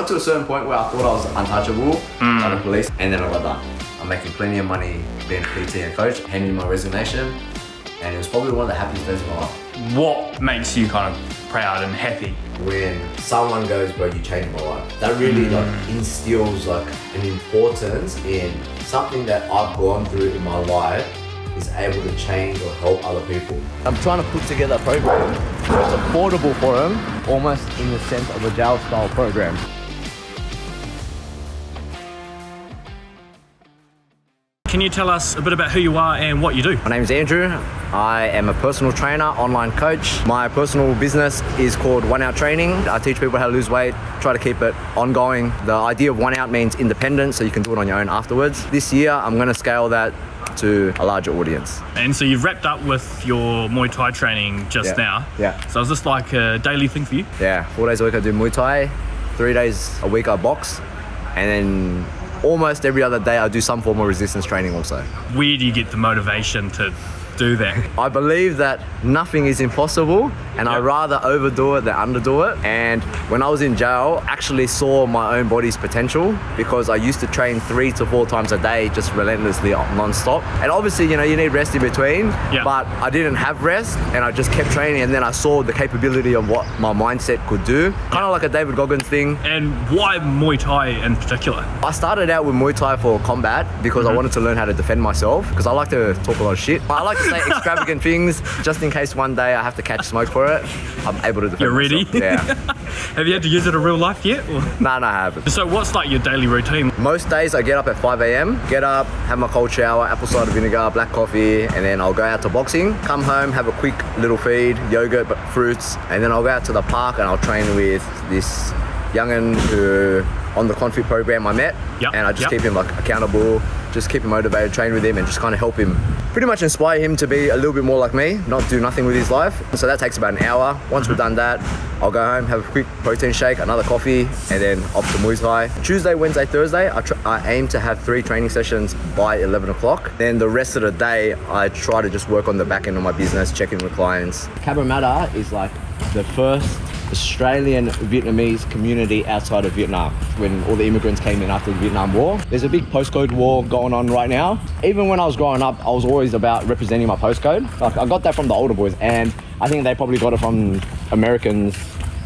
got to a certain point where I thought I was untouchable by the police, and then I got done. I'm making plenty of money being a PT and coach, handing in my resignation, and it was probably one of the happiest days of my life. What makes you kind of proud and happy? When someone goes, bro, you changed my life. That really instills an importance in something that I've gone through in my life is able to change or help other people. I'm trying to put together a program that's affordable for them, almost in the sense of a jail style program. Can you tell us a bit about who you are and what you do? My name's Andrew. I am a personal trainer, online coach. My personal business is called 1 Out Training. I teach people how to lose weight, try to keep it ongoing. The idea of 1 Out means independence, so you can do it on your own afterwards. This year, I'm going to scale that to a larger audience. And so you've wrapped up with your Muay Thai training just now. Yeah. So is this like a daily thing for you? Yeah, 4 days a week I do Muay Thai, 3 days a week I box, and then almost every other day I do some form of resistance training also. Where do you get the motivation to do that? I believe that nothing is impossible, and I'd rather overdo it than underdo it. And when I was in jail, I actually saw my own body's potential, because I used to train 3 to 4 times a day, just relentlessly non-stop. And obviously, you need rest in between, but I didn't have rest, and I just kept training, and then I saw the capability of what my mindset could do. Kind of like a David Goggins thing. And why Muay Thai in particular? I started out with Muay Thai for combat because I wanted to learn how to defend myself, because I like to talk a lot of shit. I like to say extravagant things just in case one day I have to catch smoke for it. I'm able to defend You're ready? myself. Yeah. Have you had to use it in real life yet? Or? No, I haven't. So what's like your daily routine? Most days I get up at 5 a.m, get up, have my cold shower, apple cider vinegar, black coffee, and then I'll go out to boxing, come home, have a quick little feed, yogurt, but fruits, and then I'll go out to the park and I'll train with this young'un who on the conflict program I met, and I just keep him accountable, just keep him motivated, train with him, and just kind of help him, pretty much inspire him to be a little bit more like me, not do nothing with his life. So that takes about an hour. Once we've done that, I'll go home, have a quick protein shake, another coffee, and then off to Muay Thai. Tuesday, Wednesday, Thursday, I aim to have 3 training sessions by 11 o'clock. Then the rest of the day, I try to just work on the back end of my business, checking with clients. Cabramatta is like the first Australian Vietnamese community outside of Vietnam. When all the immigrants came in after the Vietnam War, there's a big postcode war going on right now. Even when I was growing up, I was always about representing my postcode. I got that from the older boys, and I think they probably got it from Americans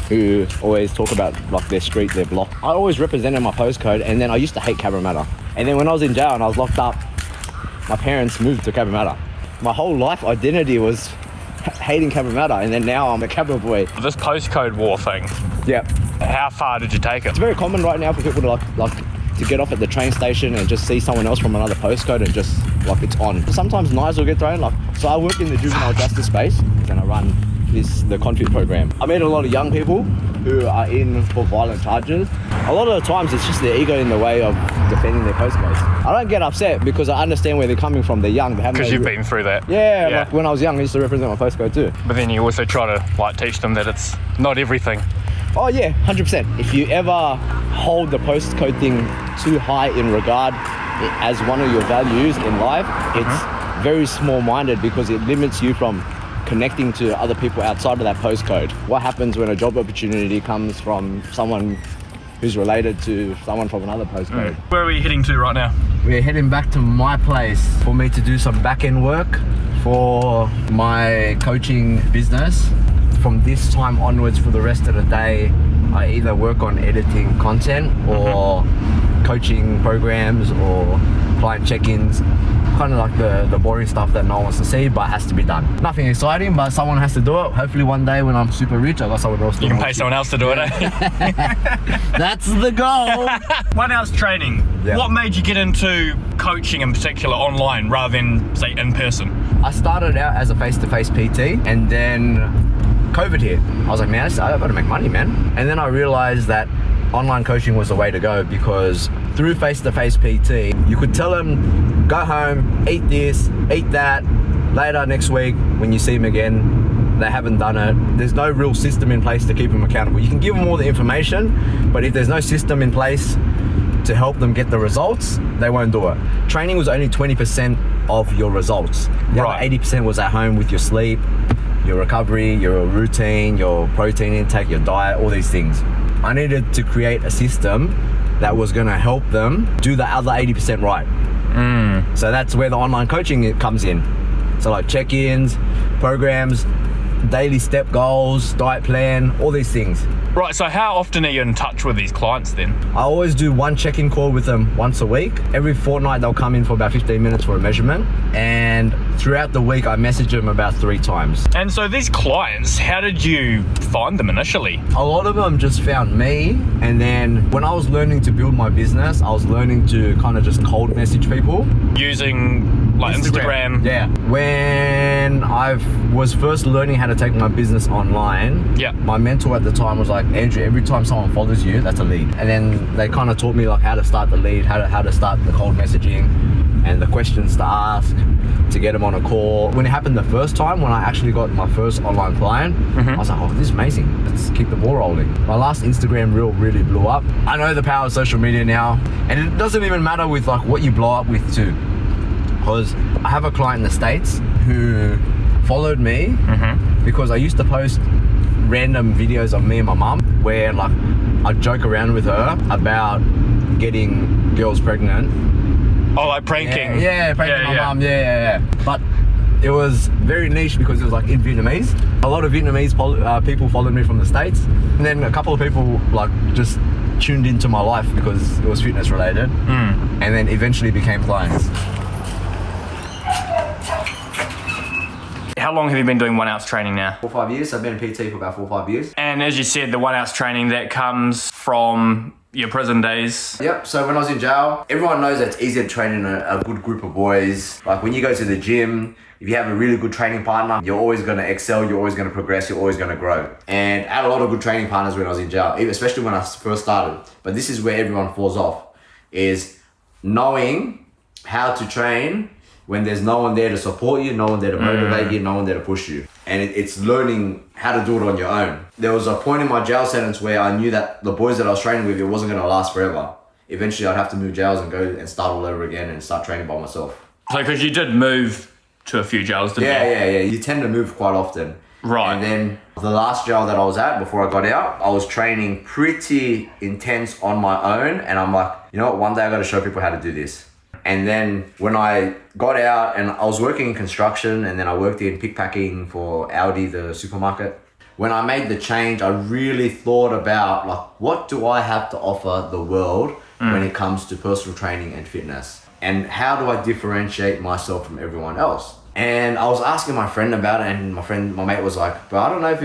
who always talk about their street, their block. I always represented my postcode, and then I used to hate Cabramatta. And then when I was in jail and I was locked up, my parents moved to Cabramatta. My whole life identity was hating Cabramatta, and then now I'm a Cabra boy. This postcode war thing. Yeah. How far did you take it? It's very common right now for people to to get off at the train station and just see someone else from another postcode and just it's on. Sometimes knives will get thrown. So I work in the juvenile justice space and I run the conflict program. I meet a lot of young people who are in for violent charges. A lot of the times it's just their ego in the way of defending their postcodes. I don't get upset because I understand where they're coming from. They're young. Because you've been through that. Yeah, when I was young, I used to represent my postcode too. But then you also try to teach them that it's not everything. Oh yeah, 100%. If you ever hold the postcode thing too high in regard as one of your values in life, it's very small-minded because it limits you from connecting to other people outside of that postcode. What happens when a job opportunity comes from someone who's related to someone from another postcode? Where are we heading to right now? We're heading back to my place for me to do some back-end work for my coaching business. From this time onwards for the rest of the day, I either work on editing content or coaching programs or client check-ins, kind of like the boring stuff that no one wants to see but has to be done. Nothing exciting, but someone has to do it. Hopefully one day when I'm super rich, I got someone else to do it. You can pay someone else to do it, eh? That's the goal. 1 Out's training. Yeah. What made you get into coaching in particular online rather than, say, in person? I started out as a face-to-face PT, and then COVID hit. I was like, man, I gotta make money, man. And then I realized that online coaching was the way to go, because through face-to-face PT, you could tell them, go home, eat this, eat that, later next week when you see them again, they haven't done it. There's no real system in place to keep them accountable. You can give them all the information, but if there's no system in place to help them get the results, they won't do it. Training was only 20% of your results. The other 80% was at home with your sleep, your recovery, your routine, your protein intake, your diet, all these things. I needed to create a system that was going to help them do the other 80% right. So that's where the online coaching comes in. So like check-ins, programs, daily step goals, diet plan, all these things. Right, so how often are you in touch with these clients then? I always do one check-in call with them once a week. Every fortnight they'll come in for about 15 minutes for a measurement, and throughout the week I message them about 3 times. And so these clients, how did you find them initially? A lot of them just found me, and then when I was learning to build my business, I was learning to kind of just cold message people. Using like Instagram. Yeah. When I was first learning how to take my business online, my mentor at the time was like, Andrew, every time someone follows you, that's a lead. And then they kind of taught me like how to start the lead, how to start the cold messaging, and the questions to ask to get them on a call. When it happened the first time, when I actually got my first online client, I was like, oh, this is amazing. Let's keep the ball rolling. My last Instagram reel really blew up. I know the power of social media now, and it doesn't even matter with like what you blow up with too. Because I have a client in the States who followed me because I used to post random videos of me and my mum where like I joke around with her about getting girls pregnant. Oh, like pranking? Yeah, pranking my mum, yeah. But it was very niche because it was like in Vietnamese. A lot of Vietnamese people followed me from the States, and then a couple of people like just tuned into my life because it was fitness related, and then eventually became clients. How long have you been doing 1 ounce training now? 4 or 5 years. I've been a PT for about 4 or 5 years. And as you said, the 1 ounce training that comes from your prison days. Yep, so when I was in jail, everyone knows that it's easy to train in a good group of boys. Like when you go to the gym, if you have a really good training partner, you're always going to excel, you're always going to progress, you're always going to grow. And I had a lot of good training partners when I was in jail, especially when I first started. But this is where everyone falls off, is knowing how to train when there's no one there to support you, no one there to motivate you, no one there to push you. And it's learning how to do it on your own. There was a point in my jail sentence where I knew that the boys that I was training with, it wasn't going to last forever. Eventually I'd have to move jails and go and start all over again and start training by myself. So because you did move to a few jails, didn't you? Yeah. You tend to move quite often. Right. And then the last jail that I was at before I got out, I was training pretty intense on my own. And I'm like, you know what, one day I got to show people how to do this. And then when I got out and I was working in construction, and then I worked in pickpacking for Aldi, the supermarket. When I made the change, I really thought about like, what do I have to offer the world when it comes to personal training and fitness? And how do I differentiate myself from everyone else? And I was asking my friend about it, and my mate was like, but I don't know if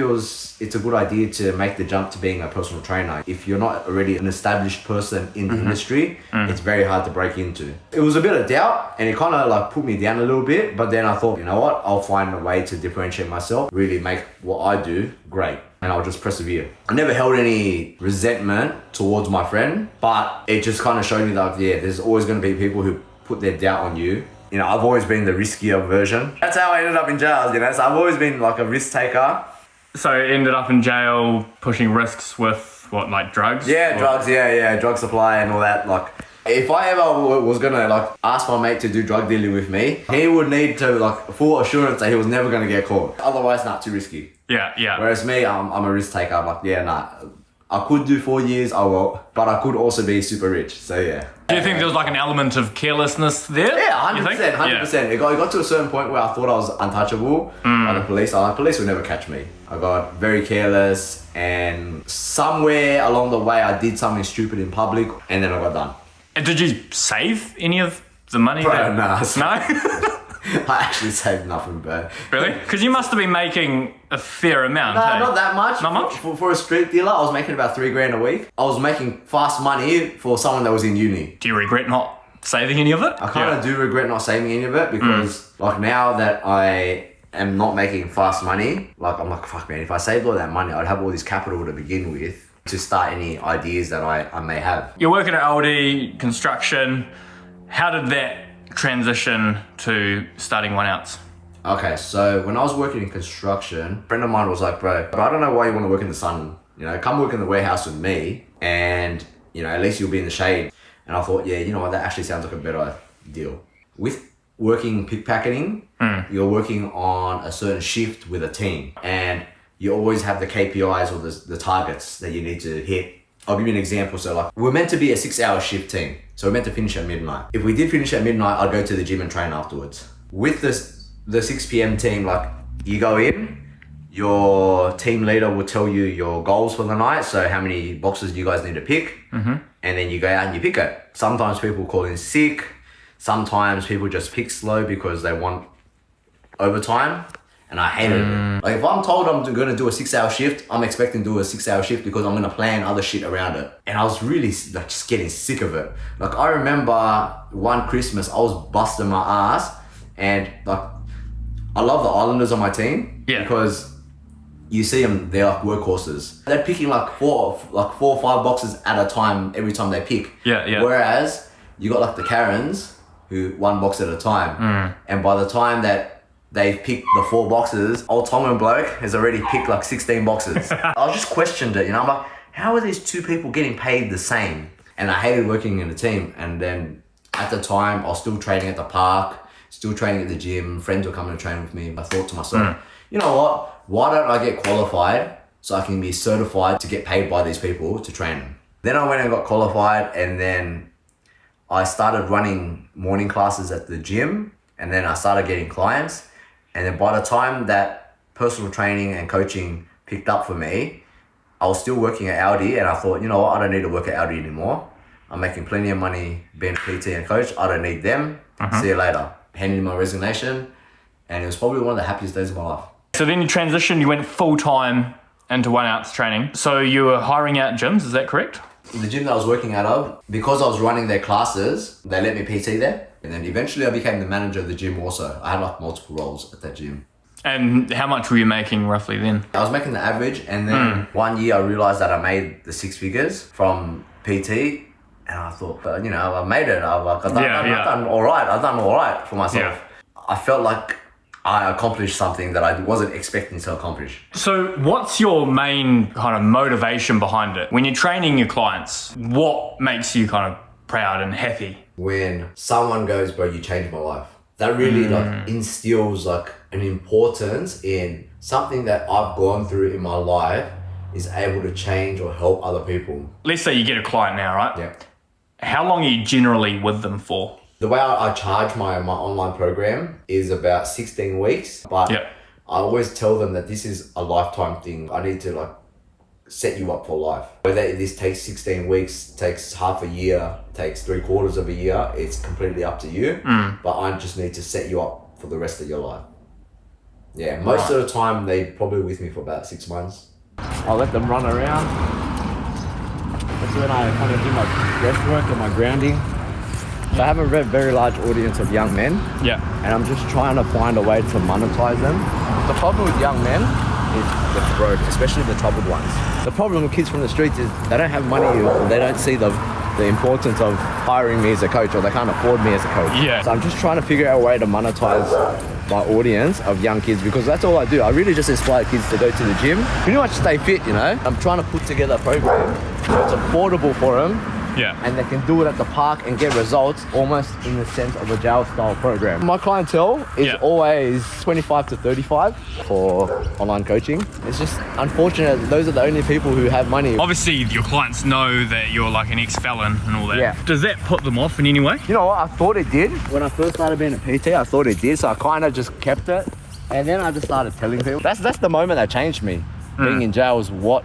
it's a good idea to make the jump to being a personal trainer. If you're not already an established person in the industry, it's very hard to break into. It was a bit of doubt, and it kind of like put me down a little bit, but then I thought, you know what, I'll find a way to differentiate myself, really make what I do great, and I'll just persevere. I never held any resentment towards my friend, but it just kind of showed me that, there's always going to be people who put their doubt on you. You know, I've always been the riskier version. That's how I ended up in jail, you know, so I've always been like a risk taker. So you ended up in jail pushing risks with what, like drugs? Yeah, drugs, drug supply and all that. Like, if I ever was gonna like ask my mate to do drug dealing with me, he would need to like full assurance that he was never gonna get caught. Otherwise, not too risky. Yeah. Whereas me, I'm a risk taker. I'm like, I could do 4 years, I will, but I could also be super rich, so yeah. Do you think there was like an element of carelessness there? Yeah, 100%, 100%. It got to a certain point where I thought I was untouchable by the police. The police would never catch me. I got very careless, and somewhere along the way I did something stupid in public, and then I got done. And did you save any of the money? Bro, No? I actually saved nothing, bro. Really? Because you must have been making a fair amount. No, not that much. Not much? For a street dealer, I was making about $3,000 a week. I was making fast money for someone that was in uni. Do you regret not saving any of it? I kind of do regret not saving any of it because like now that I am not making fast money, like I'm like, fuck man, if I saved all that money, I'd have all this capital to begin with to start any ideas that I may have. You're working at Aldi, construction. How did that transition to starting 1 ounce? Okay, so when I was working in construction, a friend of mine was like, bro, I don't know why you want to work in the sun. You know, come work in the warehouse with me and, you know, at least you'll be in the shade. And I thought, yeah, you know what, that actually sounds like a better deal. With working pickpacking, you're working on a certain shift with a team, and you always have the KPIs or the targets that you need to hit I'll give you an example. So like, we're meant to be a 6-hour shift team. So we're meant to finish at midnight. If we did finish at midnight, I'd go to the gym and train afterwards. With the 6 p.m. team, like you go in, your team leader will tell you your goals for the night. So how many boxes do you guys need to pick? And then you go out and you pick it. Sometimes people call in sick. Sometimes people just pick slow because they want overtime. And I hated it. Like if I'm told I'm going to do a 6-hour shift, I'm expecting to do a 6-hour shift because I'm going to plan other shit around it. And I was really like just getting sick of it. Like I remember one Christmas, I was busting my ass, and like I love the Islanders on my team because you see them, they're like workhorses. They're picking like four or five boxes at a time every time they pick. Whereas you got like the Karens who one box at a time. And by the time that they've picked the 4 boxes, old Tongan bloke has already picked like 16 boxes. I just questioned it, you know, I'm like, how are these 2 people getting paid the same? And I hated working in a team. And then at the time, I was still training at the park, still training at the gym, friends were coming to train with me. I thought to myself, you know what, why don't I get qualified so I can be certified to get paid by these people to train them? Then I went and got qualified, and then I started running morning classes at the gym, and then I started getting clients. And then by the time that personal training and coaching picked up for me, I was still working at Audi, and I thought, you know what, I don't need to work at Audi anymore. I'm making plenty of money being a PT and coach. I don't need them. See you later. Handed in my resignation, and it was probably one of the happiest days of my life. So then you transitioned, you went full-time into 1 ounce training. So you were hiring out gyms, is that correct? The gym that I was working out of, because I was running their classes, they let me PT there. And then eventually I became the manager of the gym also. I had like multiple roles at that gym. And how much were you making roughly then? I was making the average, and then one year I realized that I made the 6 figures from PT, and I thought, you know, I made it. I've done all right. I've done all right for myself. I felt like I accomplished something that I wasn't expecting to accomplish. So what's your main kind of motivation behind it? When you're training your clients, what makes you kind of proud and happy? When someone goes, bro, you changed my life. That really like instills like an importance in something that I've gone through in my life is able to change or help other people. Let's say you get a client now, right? Yeah. How long are you generally with them for? The way I charge my online program is about 16 weeks, but I always tell them that this is a lifetime thing. I need to like set you up for life. Whether this takes 16 weeks, takes half a year, takes 3/4 of a year, it's completely up to you. But I just need to set you up for the rest of your life. Yeah, most of the time they probably with me for about 6 months. I'll let them run around. That's when I kind of do my breath work and my grounding. So I have a very large audience of young men. And I'm just trying to find a way to monetize them. The problem with young men is they're broke, especially the troubled ones. The problem with kids from the streets is they don't have money, or they don't see the importance of hiring me as a coach, or they can't afford me as a coach. So I'm just trying to figure out a way to monetize my audience of young kids, because that's all I do. I really just inspire kids to go to the gym, pretty much stay fit, you know. I'm trying to put together a program so it's affordable for them. And they can do it at the park and get results almost in the sense of a jail style program. My clientele is always 25 to 35 for online coaching. It's just unfortunate those are the only people who have money. Obviously your clients know that you're like an ex-felon and all that. Does that put them off in any way? You know what, I thought it did. When I first started being a PT, I thought it did, so I kind of just kept it. And then I just started telling people. That's the moment that changed me. Being in jail was what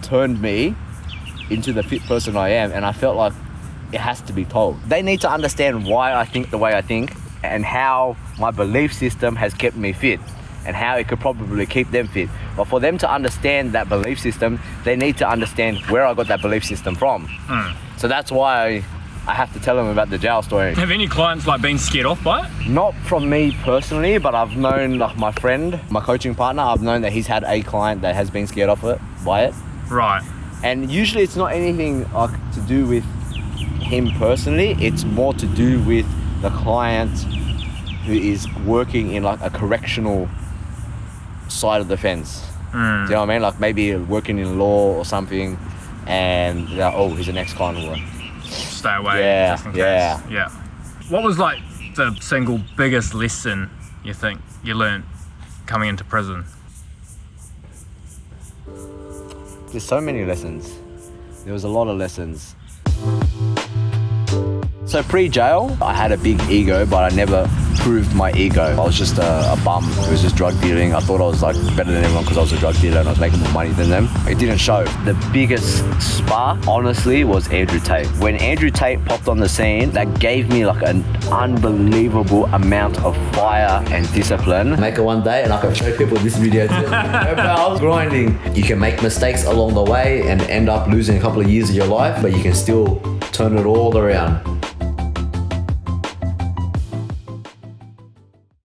turned me into the fit person I am, and I felt like it has to be told. They need to understand why I think the way I think, and how my belief system has kept me fit, and how it could probably keep them fit. But for them to understand that belief system, they need to understand where I got that belief system from. So that's why I have to tell them about the jail story. Have any clients like been scared off by it? Not from me personally, but I've known like my friend, my coaching partner, I've known that he's had a client that has been scared off by it. And usually it's not anything like to do with him personally, it's more to do with the client who is working in like a correctional side of the fence. Do you know what I mean? Like maybe working in law or something, and they're like, oh, he's an ex-con. Stay away. Just in case. What was like the single biggest lesson you think you learned coming into prison? There's so many lessons. There was a lot of lessons. So pre-jail, I had a big ego, but I never proved my ego. I was just a bum who was just drug dealing. I thought I was like better than everyone because I was a drug dealer and I was making more money than them. It didn't show. The biggest spark, honestly, was Andrew Tate. When Andrew Tate popped on the scene, that gave me like an unbelievable amount of fire and discipline. Make it one day and I can show people this video too. I was grinding. You can make mistakes along the way and end up losing a couple of years of your life, but you can still turn it all around.